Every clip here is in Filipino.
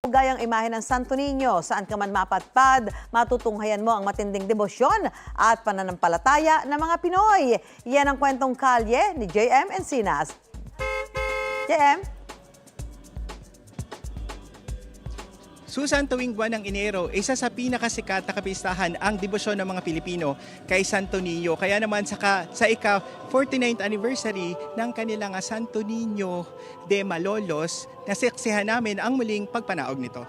Gayang imahe ng Santo Niño, saan ka man mapatpad, matutunghayan mo ang matinding debosyon at pananampalataya ng mga Pinoy. Yan ang kwentong kalye ni JM Encinas. JM? Susan, tuwing buwan ng Enero, isa sa pinakasikat na kapistahan ang debosyon ng mga Pilipino kay Santo Niño. Kaya naman sa ika-49th anniversary ng kanilang Santo Niño de Malolos, nasiksihan namin ang muling pagpanaog nito.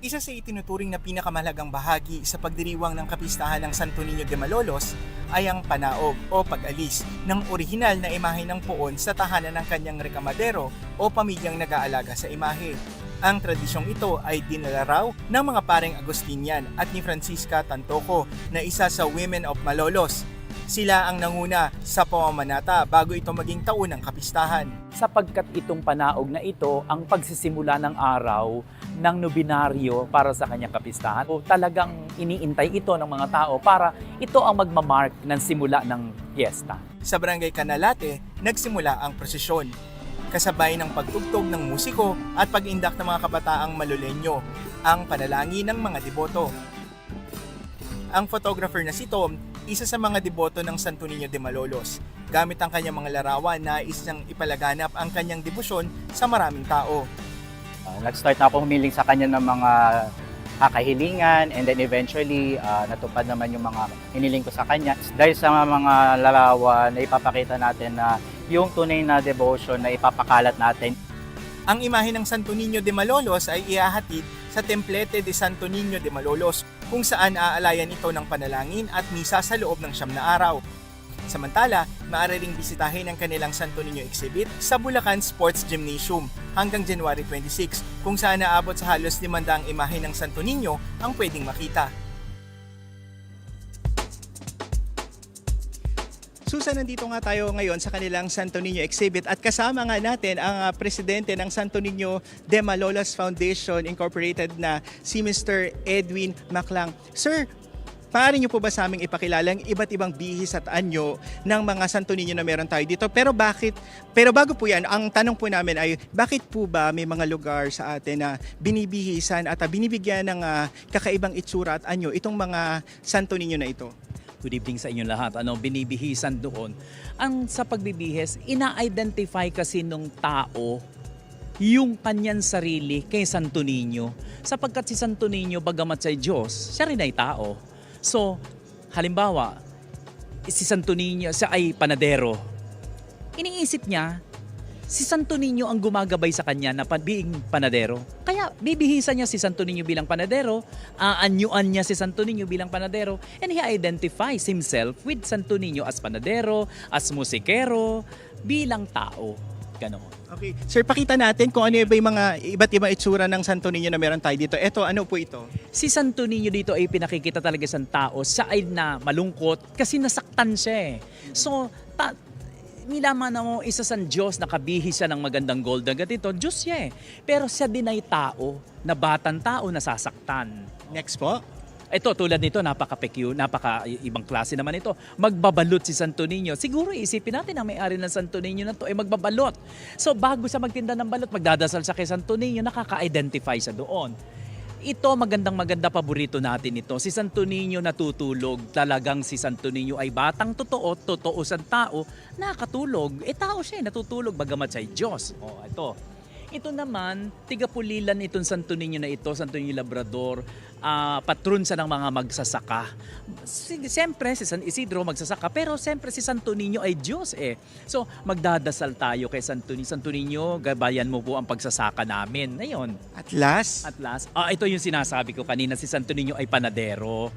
Isa sa itinuturing na pinakamahalagang bahagi sa pagdiriwang ng kapistahan ng Santo Niño de Malolos ay ang panaog o pag-alis ng orihinal na imahe ng poon sa tahanan ng kanyang rekamadero o pamilyang nag-aalaga sa imahe. Ang tradisyong ito ay dinala raw ng mga pareng Agustinian at ni Francisca Tantoco na isa sa Women of Malolos. Sila ang nanguna sa pamamanata bago ito maging taon ng kapistahan. Sapagkat itong panaog na ito ang pagsisimula ng araw ng nobinaryo para sa kanyang kapistahan. O talagang iniintay ito ng mga tao para ito ang magmamark ng simula ng piyesta. Sa Barangay Canalate, nagsimula ang prosesyon. Kasabay ng pagtugtog ng musiko at pag-indak ng mga kabataang Maloleño, ang panalangin ng mga deboto. Ang photographer na si Tom, isa sa mga deboto ng Santo Niño de Malolos. Gamit ang kanyang mga larawan na isang ipalaganap ang kanyang debosyon sa maraming tao. Nag-start na ako humiling sa kanya ng mga kakahilingan and then eventually natupad naman yung mga hiniling ko sa kanya. Dahil sa mga larawan na ipapakita natin na yung tunay na devotion na ipapakalat natin. Ang imahe ng Santo Niño de Malolos ay ihahatid sa Templete de Santo Niño de Malolos kung saan aalayan ito ng panalangin at misa sa loob ng 9 na araw. Samantala, maaari ring bisitahin ang kanilang Santo Niño exhibit sa Bulacan Sports Gymnasium hanggang January 26 kung saan naabot sa halos 500 imahe ng Santo Niño ang pwedeng makita. Susan, nandito nga tayo ngayon sa kanilang Santo Niño exhibit at kasama nga natin ang presidente ng Santo Niño de Malolos Foundation Incorporated na si Mr. Edwin Maclang. Sir, maaari niyo po ba sa aming ipakilala ang iba't ibang bihis at anyo ng mga Santo Niño na meron tayo dito? Pero bago po yan, ang tanong po namin ay bakit po ba may mga lugar sa atin na binibihisan at binibigyan ng kakaibang itsura at anyo itong mga Santo Niño na ito? Good evening sa inyong lahat. Binibihisan doon. Ang sa pagbibihis, ina-identify kasi nung tao yung kanyang sarili kay Santo Niño. Sapagkat si Santo Niño, bagamat sa Diyos, siya rin ay tao. So, halimbawa, si Santo Niño, siya ay panadero. Iniisip niya, si Santo Niño ang gumagabay sa kanya na being panadero. Kaya bibihisan niya si Santo Niño bilang panadero, aanyuan niya si Santo Niño bilang panadero, and he identifies himself with Santo Niño as panadero, as musikero, bilang tao. Ganon. Okay. Sir, pakita natin kung ano ba yung mga iba't ibang itsura ng Santo Niño na meron tayo dito. Ito, ano po ito? Si Santo Niño dito ay pinakikita talaga sa tao, siya ay na malungkot kasi nasaktan siya. So, nilaman mo isa sa Diyos, nakabihis siya ng magandang gold na ganito, Diyos siya Pero siya din ay tao, na batang tao, nasasaktan. Next po. Ito, tulad nito, napaka-ibang klase naman ito. Magbabalot si Santo Niño. Siguro isipin natin ang may-ari ng Santo Niño na ito ay magbabalot. So bago siya magtinda ng balot, magdadasal siya kay Santo Niño, nakaka-identify siya doon. Ito, maganda paborito natin ito. Si Santo Niño natutulog. Talagang si Santo Niño ay batang totoo sa tao, nakatulog. Tao siya, natutulog, bagamat siya ay Diyos. Ito. Ito naman, tigapulilan itong Santo Niño na ito, Santo Niño Labrador, patron sa ng mga magsasaka. Siyempre, si San Isidro magsasaka, pero siyempre si Santo Niño ay Diyos So, magdadasal tayo kay Santo Niño. Santo Niño, gabayan mo po ang pagsasaka namin. Ngayon. At last, ito yung sinasabi ko kanina, si Santo Niño ay panadero.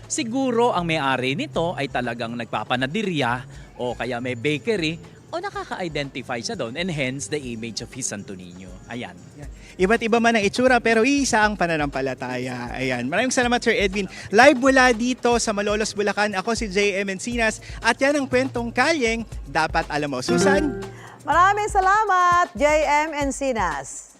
Siguro ang may-ari nito ay talagang nagpapanadirya o kaya may bakery o nakaka-identify siya doon and hence the image of his Santo Niño. Ayan. Iba't iba man ang itsura pero isa ang pananampalataya. Ayan. Maraming salamat Sir Edwin. Live mula dito sa Malolos, Bulacan. Ako si JM Encinas at yan ang kwentong kalyeng dapat alam mo. Susan? Maraming salamat, JM Encinas.